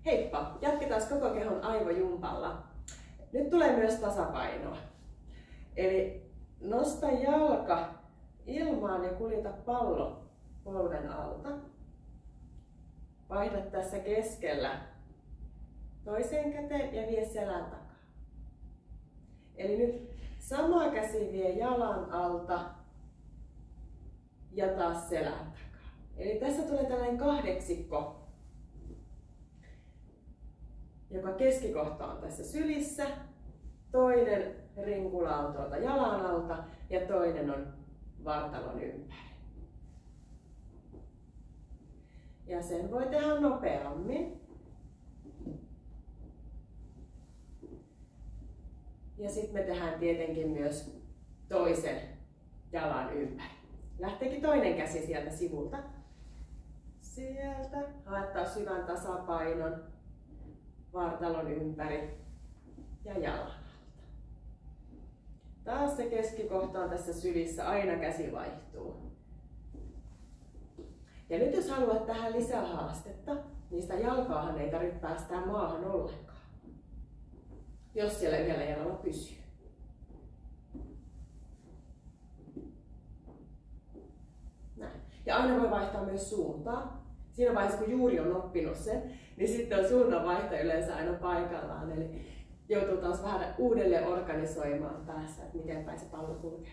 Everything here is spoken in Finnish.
Heippa! Jatketaan koko kehon aivojumpalla. Nyt tulee myös tasapainoa. Eli nosta jalka ilmaan ja kuljeta pallo polven alta. Vaihda tässä keskellä toiseen käteen ja vie selän takaa. Eli nyt sama käsi vie jalan alta ja taas selän takaa. Eli tässä tulee tällainen kahdeksikko, joka keskikohta on tässä sylissä, toinen rinkula on tuolta jalan alta ja toinen on vartalon ympäri. Ja sen voi tehdä nopeammin. Ja sitten me tehdään tietenkin myös toisen jalan ympäri. Lähteekin toinen käsi sieltä sivulta. Sieltä haettaa syvän tasapainon vartalon ympäri ja jalan alta. Taas se keskikohta on tässä sylissä, aina käsi vaihtuu. Ja nyt jos haluat tähän lisää haastetta, niin sitä jalkaahan ei tarvitse päästää maahan ollenkaan, jos siellä yhdellä jalalla pysyy. Näin. Ja aina voi vaihtaa myös suuntaa. Siinä vaiheessa kun juuri on oppinut sen, niin sitten on suunnanvaihto yleensä aina paikallaan. Eli joutuu taas vähän uudelleen organisoimaan päässä, että miten päin se pallo kulkee.